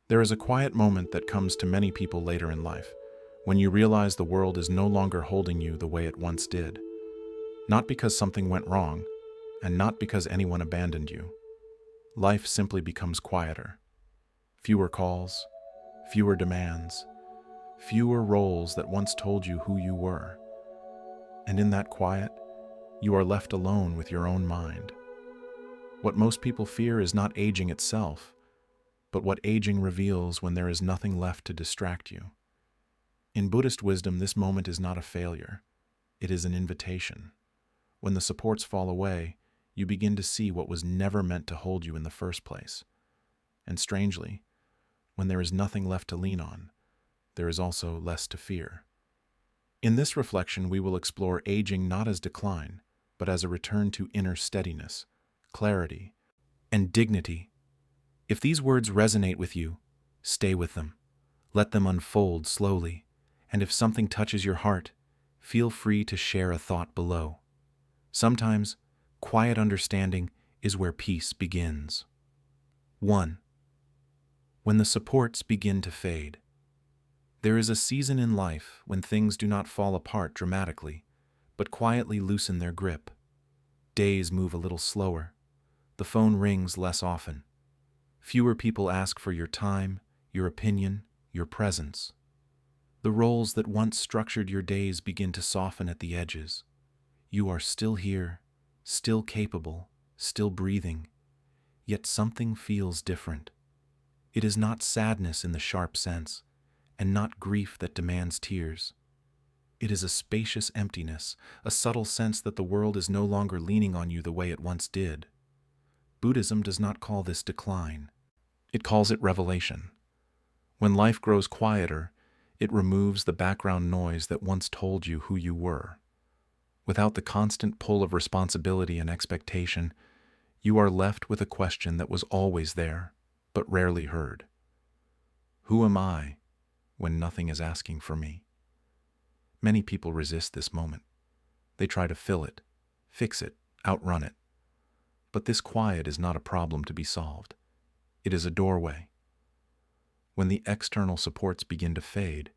There is a quiet moment that comes to many people later in life, when you realize the world is no longer holding you the way it once did. Not because something went wrong, and not because anyone abandoned you. Life simply becomes quieter. Fewer calls, fewer demands, fewer roles that once told you who you were. And in that quiet, you are left alone with your own mind. What most people fear is not aging itself, but what aging reveals when there is nothing left to distract you. In Buddhist wisdom, this moment is not a failure. It is an invitation. When the supports fall away, you begin to see what was never meant to hold you in the first place. And strangely, when there is nothing left to lean on, there is also less to fear. In this reflection, we will explore aging not as decline, but as a return to inner steadiness, clarity, and dignity. If these words resonate with you, stay with them. Let them unfold slowly. And if something touches your heart, feel free to share a thought below. Sometimes, quiet understanding is where peace begins. 1. When the supports begin to fade. There is a season in life when things do not fall apart dramatically, but quietly loosen their grip. Days move a little slower. The phone rings less often. Fewer people ask for your time, your opinion, your presence. The roles that once structured your days begin to soften at the edges. You are still here, still capable, still breathing, yet something feels different. It is not sadness in the sharp sense, and not grief that demands tears. It is a spacious emptiness, a subtle sense that the world is no longer leaning on you the way it once did. Buddhism does not call this decline. It calls it revelation. When life grows quieter, it removes the background noise that once told you who you were. Without the constant pull of responsibility and expectation, you are left with a question that was always there, but rarely heard. Who am I when nothing is asking for me? Many people resist this moment. They try to fill it, fix it, outrun it. But this quiet is not a problem to be solved. It is a doorway. When the external supports begin to fade,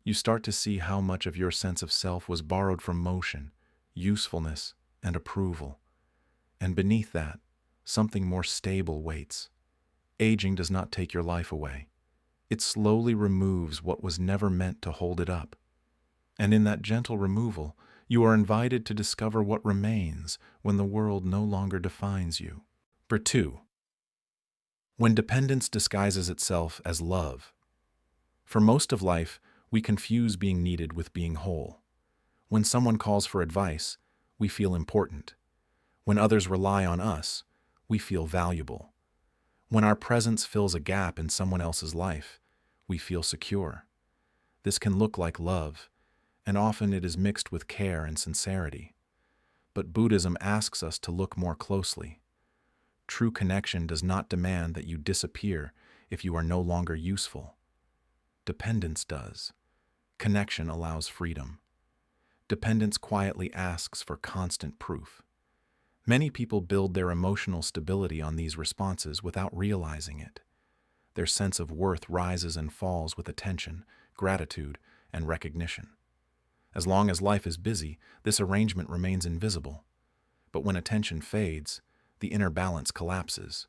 you start to see how much of your sense of self was borrowed from motion, usefulness, and approval. And beneath that, something more stable waits. Aging does not take your life away. It slowly removes what was never meant to hold it up. And in that gentle removal, you are invited to discover what remains when the world no longer defines you. 2. When dependence disguises itself as love. For most of life, we confuse being needed with being whole. When someone calls for advice, we feel important. When others rely on us, we feel valuable. When our presence fills a gap in someone else's life, we feel secure. This can look like love, and often it is mixed with care and sincerity. But Buddhism asks us to look more closely. True connection does not demand that you disappear if you are no longer useful. Dependence does. Connection allows freedom. Dependence quietly asks for constant proof. Many people build their emotional stability on these responses without realizing it. Their sense of worth rises and falls with attention, gratitude, and recognition. As long as life is busy, this arrangement remains invisible. But when attention fades, the inner balance collapses.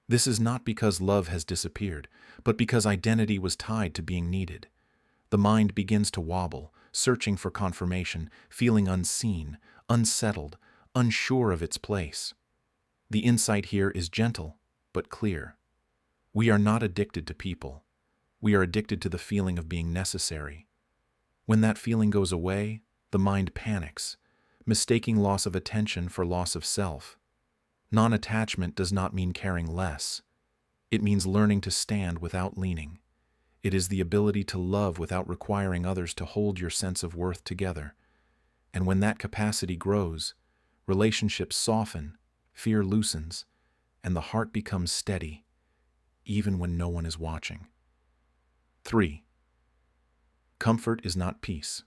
This is not because love has disappeared, but because identity was tied to being needed. The mind begins to wobble, searching for confirmation, feeling unseen, unsettled, unsure of its place. The insight here is gentle, but clear. We are not addicted to people. We are addicted to the feeling of being necessary. When that feeling goes away, the mind panics, mistaking loss of attention for loss of self. Non-attachment does not mean caring less. It means learning to stand without leaning. It is the ability to love without requiring others to hold your sense of worth together. And when that capacity grows, relationships soften, fear loosens, and the heart becomes steady, even when no one is watching. 3. Comfort is not peace.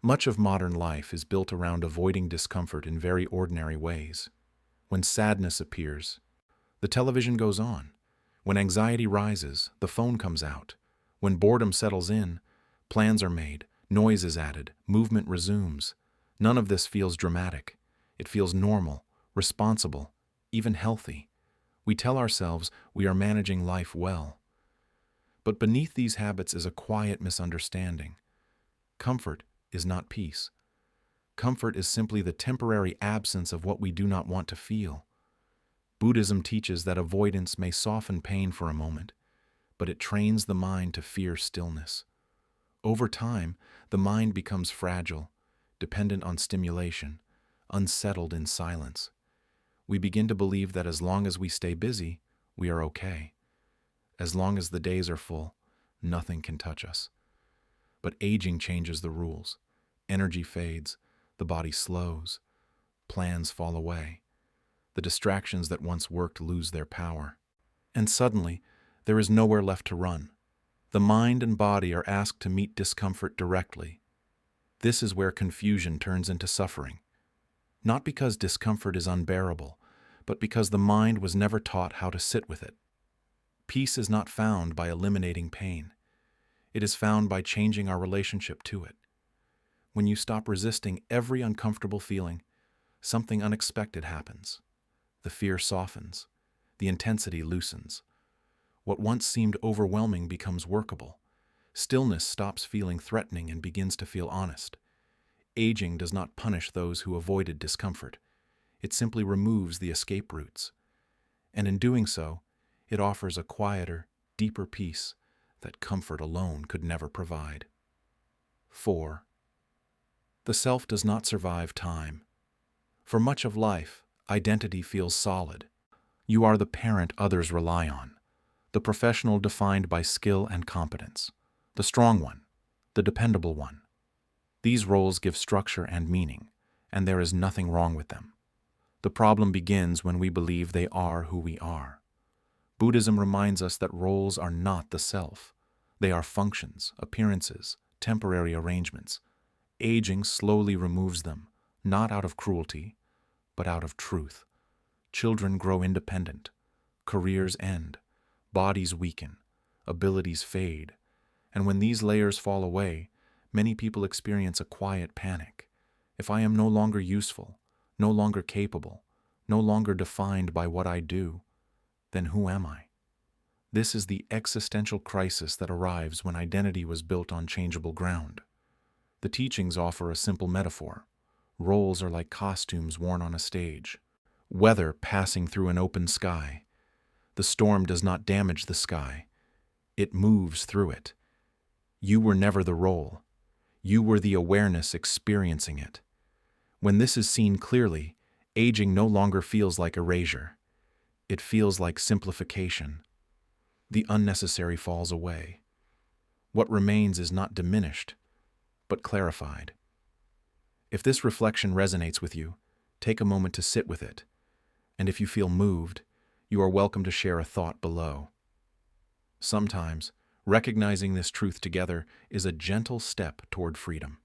Much of modern life is built around avoiding discomfort in very ordinary ways. When sadness appears, the television goes on. When anxiety rises, the phone comes out. When boredom settles in, plans are made, noise is added, movement resumes. None of this feels dramatic. It feels normal, responsible, even healthy. We tell ourselves we are managing life well. But beneath these habits is a quiet misunderstanding. Comfort is not peace. Comfort is simply the temporary absence of what we do not want to feel. Buddhism teaches that avoidance may soften pain for a moment, but it trains the mind to fear stillness. Over time, the mind becomes fragile, dependent on stimulation, unsettled in silence. We begin to believe that as long as we stay busy, we are okay. As long as the days are full, nothing can touch us. But aging changes the rules. Energy fades, the body slows, plans fall away. The distractions that once worked lose their power. And suddenly, there is nowhere left to run. The mind and body are asked to meet discomfort directly. This is where confusion turns into suffering. Not because discomfort is unbearable, but because the mind was never taught how to sit with it. Peace is not found by eliminating pain. It is found by changing our relationship to it. When you stop resisting every uncomfortable feeling, something unexpected happens. The fear softens. The intensity loosens. What once seemed overwhelming becomes workable. Stillness stops feeling threatening and begins to feel honest. Aging does not punish those who avoided discomfort. It simply removes the escape routes. And in doing so, it offers a quieter, deeper peace that comfort alone could never provide. 4. The self does not survive time. For much of life, identity feels solid. You are the parent others rely on, the professional defined by skill and competence, the strong one, the dependable one. These roles give structure and meaning, and there is nothing wrong with them. The problem begins when we believe they are who we are. Buddhism reminds us that roles are not the self. They are functions, appearances, temporary arrangements. Aging slowly removes them, not out of cruelty, but out of truth. Children grow independent. Careers end. Bodies weaken. Abilities fade. And when these layers fall away, many people experience a quiet panic. If I am no longer useful, no longer capable, no longer defined by what I do, then who am I? This is the existential crisis that arrives when identity was built on changeable ground. The teachings offer a simple metaphor. Roles are like costumes worn on a stage. Weather passing through an open sky. The storm does not damage the sky. It moves through it. You were never the role. You were the awareness experiencing it. When this is seen clearly, aging no longer feels like erasure. It feels like simplification. The unnecessary falls away. What remains is not diminished, but clarified. If this reflection resonates with you, take a moment to sit with it. And if you feel moved, you are welcome to share a thought below. Sometimes, recognizing this truth together is a gentle step toward freedom.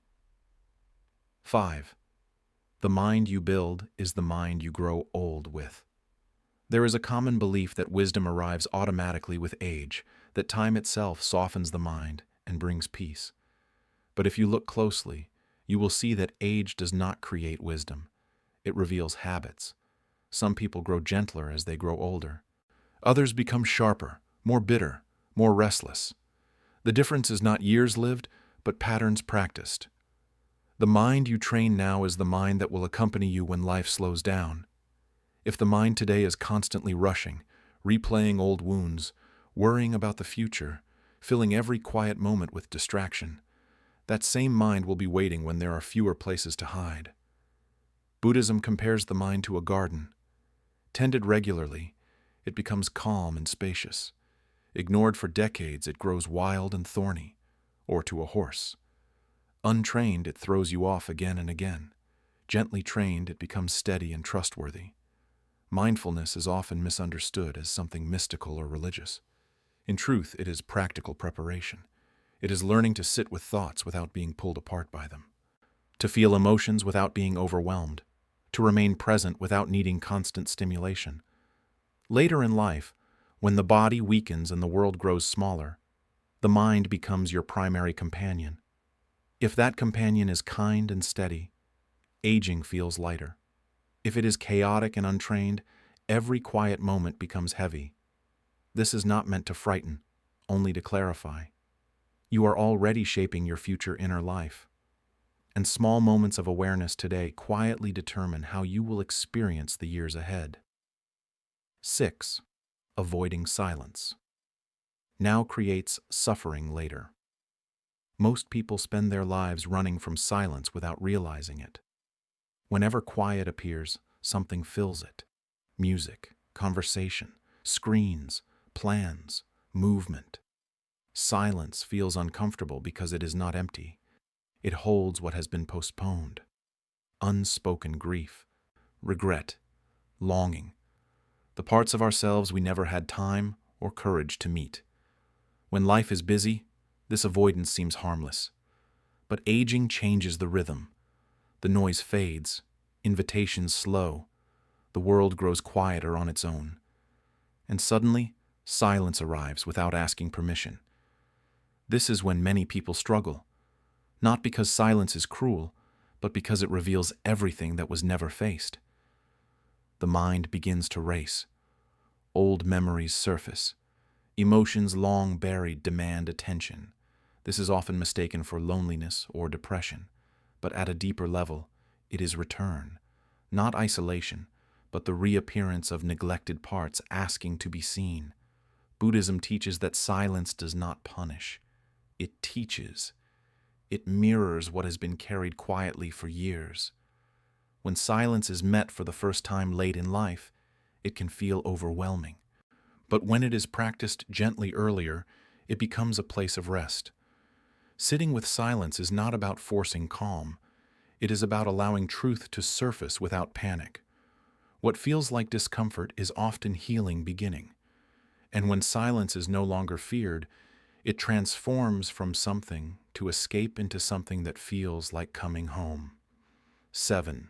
5. The mind you build is the mind you grow old with. There is a common belief that wisdom arrives automatically with age, that time itself softens the mind and brings peace. But if you look closely, you will see that age does not create wisdom. It reveals habits. Some people grow gentler as they grow older. Others become sharper, more bitter, more restless. The difference is not years lived, but patterns practiced. The mind you train now is the mind that will accompany you when life slows down. If the mind today is constantly rushing, replaying old wounds, worrying about the future, filling every quiet moment with distraction, that same mind will be waiting when there are fewer places to hide. Buddhism compares the mind to a garden. Tended regularly, it becomes calm and spacious. Ignored for decades, it grows wild and thorny, or to a horse. Untrained, it throws you off again and again. Gently trained, it becomes steady and trustworthy. Mindfulness is often misunderstood as something mystical or religious. In truth, it is practical preparation. It is learning to sit with thoughts without being pulled apart by them, to feel emotions without being overwhelmed, to remain present without needing constant stimulation. Later in life, When the body weakens and the world grows smaller, the mind becomes your primary companion. If that companion is kind and steady, aging feels lighter. If it is chaotic and untrained, every quiet moment becomes heavy. This is not meant to frighten, only to clarify. You are already shaping your future inner life, and small moments of awareness today quietly determine how you will experience the years ahead. 6. Avoiding silence now creates suffering later. Most people spend their lives running from silence without realizing it. Whenever quiet appears, something fills it. Music, conversation, screens, plans, movement. Silence feels uncomfortable because it is not empty. It holds what has been postponed. Unspoken grief, regret, longing. The parts of ourselves we never had time or courage to meet. When life is busy, this avoidance seems harmless. But aging changes the rhythm. The noise fades, invitations slow, the world grows quieter on its own. And suddenly, silence arrives without asking permission. This is when many people struggle, not because silence is cruel, but because it reveals everything that was never faced. The mind begins to race. Old memories surface. Emotions long buried demand attention. This is often mistaken for loneliness or depression, but at a deeper level, it is return, not isolation, but the reappearance of neglected parts asking to be seen. Buddhism teaches that silence does not punish. It teaches. It mirrors what has been carried quietly for years. When silence is met for the first time late in life, it can feel overwhelming. But when it is practiced gently earlier, it becomes a place of rest. Sitting with silence is not about forcing calm. It is about allowing truth to surface without panic. What feels like discomfort is often healing beginning. And when silence is no longer feared, it transforms from something to escape into something that feels like coming home. 7.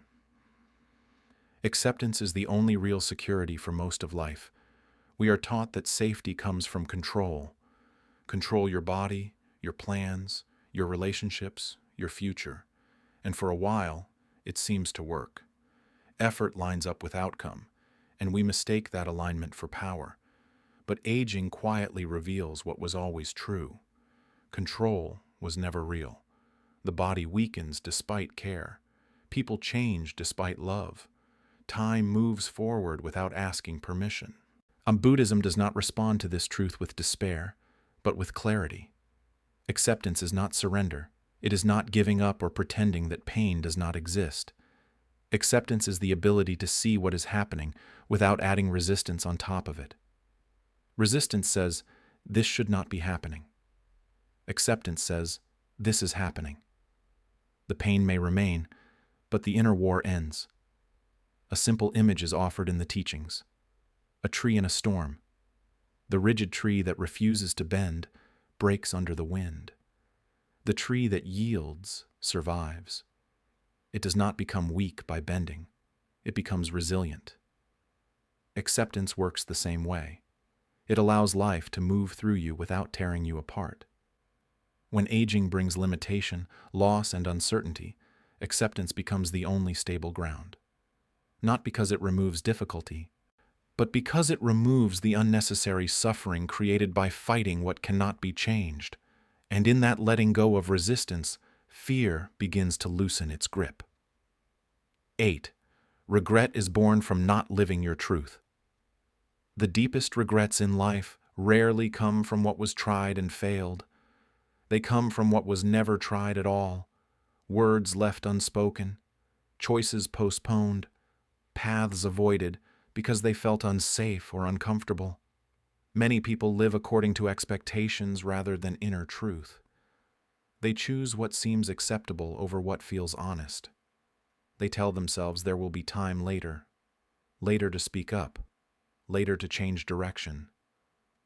Acceptance is the only real security for most of life. We are taught that safety comes from control. Control your body, your plans, your relationships, your future. And for a while, it seems to work. Effort lines up with outcome, and we mistake that alignment for power. But aging quietly reveals what was always true. Control was never real. The body weakens despite care. People change despite love. Time moves forward without asking permission. Buddhism does not respond to this truth with despair, but with clarity. Acceptance is not surrender. It is not giving up or pretending that pain does not exist. Acceptance is the ability to see what is happening without adding resistance on top of it. Resistance says, this should not be happening. Acceptance says, this is happening. The pain may remain, but the inner war ends. A simple image is offered in the teachings. A tree in a storm. The rigid tree that refuses to bend breaks under the wind. The tree that yields survives. It does not become weak by bending. It becomes resilient. Acceptance works the same way. It allows life to move through you without tearing you apart. When aging brings limitation, loss, and uncertainty, acceptance becomes the only stable ground. Not because it removes difficulty, but because it removes the unnecessary suffering created by fighting what cannot be changed. And in that letting go of resistance, fear begins to loosen its grip. 8. Regret is born from not living your truth. The deepest regrets in life rarely come from what was tried and failed. They come from what was never tried at all, words left unspoken, choices postponed, paths avoided because they felt unsafe or uncomfortable. Many people live according to expectations rather than inner truth. They choose what seems acceptable over what feels honest. They tell themselves there will be time later to speak up, later to change direction,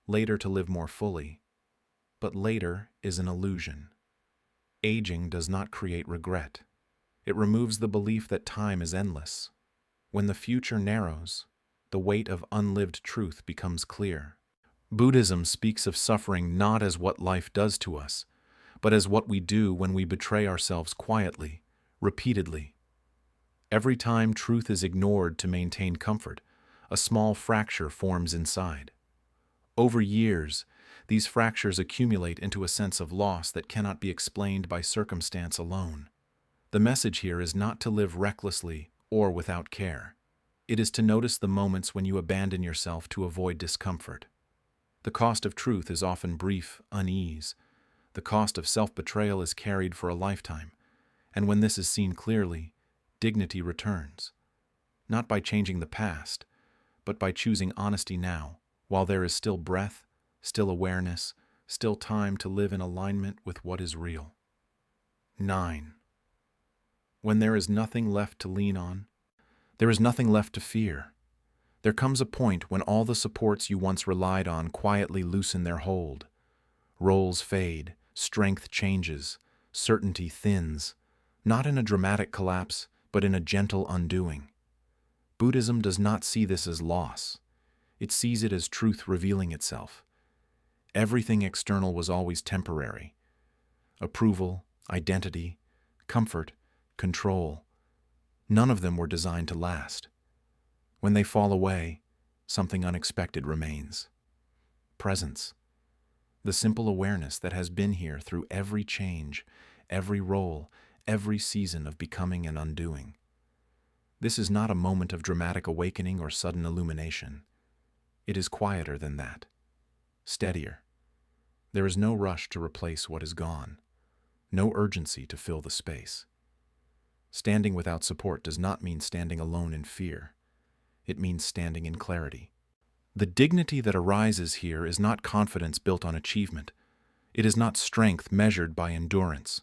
later to live more fully. But later is an illusion. Aging does not create regret. It removes the belief that time is endless. When the future narrows, the weight of unlived truth becomes clear. Buddhism speaks of suffering not as what life does to us, but as what we do when we betray ourselves quietly, repeatedly. Every time truth is ignored to maintain comfort, a small fracture forms inside. Over years, these fractures accumulate into a sense of loss that cannot be explained by circumstance alone. The message here is not to live recklessly or without care. It is to notice the moments when you abandon yourself to avoid discomfort. The cost of truth is often brief unease. The cost of self-betrayal is carried for a lifetime, and when this is seen clearly, dignity returns. Not by changing the past, but by choosing honesty now, while there is still breath, still awareness, still time to live in alignment with what is real. 9. When there is nothing left to lean on, there is nothing left to fear. There comes a point when all the supports you once relied on quietly loosen their hold. Roles fade, strength changes, certainty thins, not in a dramatic collapse, but in a gentle undoing. Buddhism does not see this as loss. It sees it as truth revealing itself. Everything external was always temporary. Approval, identity, comfort, control. None of them were designed to last. When they fall away, something unexpected remains. Presence. The simple awareness that has been here through every change, every role, every season of becoming and undoing. This is not a moment of dramatic awakening or sudden illumination. It is quieter than that. Steadier. There is no rush to replace what is gone. No urgency to fill the space. Standing without support does not mean standing alone in fear. It means standing in clarity. The dignity that arises here is not confidence built on achievement. It is not strength measured by endurance.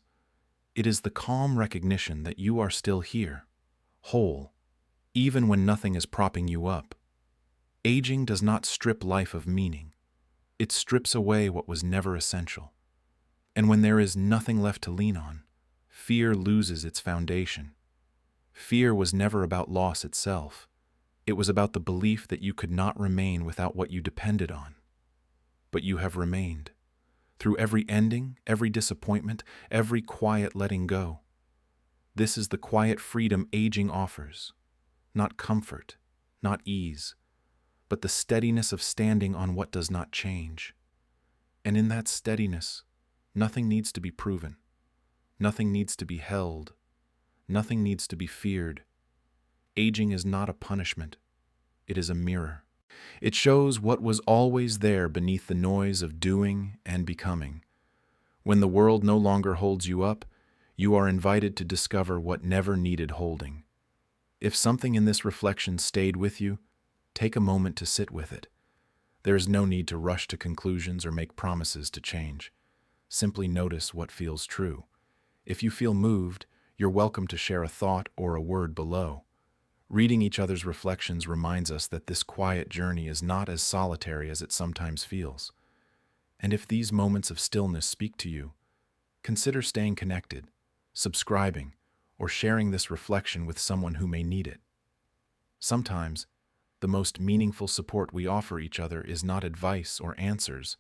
It is the calm recognition that you are still here, whole, even when nothing is propping you up. Aging does not strip life of meaning. It strips away what was never essential. And when there is nothing left to lean on, fear loses its foundation. Fear was never about loss itself. It was about the belief that you could not remain without what you depended on. But you have remained. Through every ending, every disappointment, every quiet letting go. This is the quiet freedom aging offers. Not comfort, not ease, but the steadiness of standing on what does not change. And in that steadiness, nothing needs to be proven. Nothing needs to be held. Nothing needs to be feared. Aging is not a punishment. It is a mirror. It shows what was always there beneath the noise of doing and becoming. When the world no longer holds you up, you are invited to discover what never needed holding. If something in this reflection stayed with you, take a moment to sit with it. There is no need to rush to conclusions or make promises to change. Simply notice what feels true. If you feel moved, you're welcome to share a thought or a word below. Reading each other's reflections reminds us that this quiet journey is not as solitary as it sometimes feels. And if these moments of stillness speak to you, consider staying connected, subscribing, or sharing this reflection with someone who may need it. Sometimes, the most meaningful support we offer each other is not advice or answers,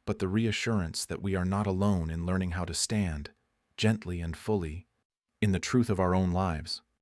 but the reassurance that we are not alone in learning how to stand, gently and fully, in the truth of our own lives.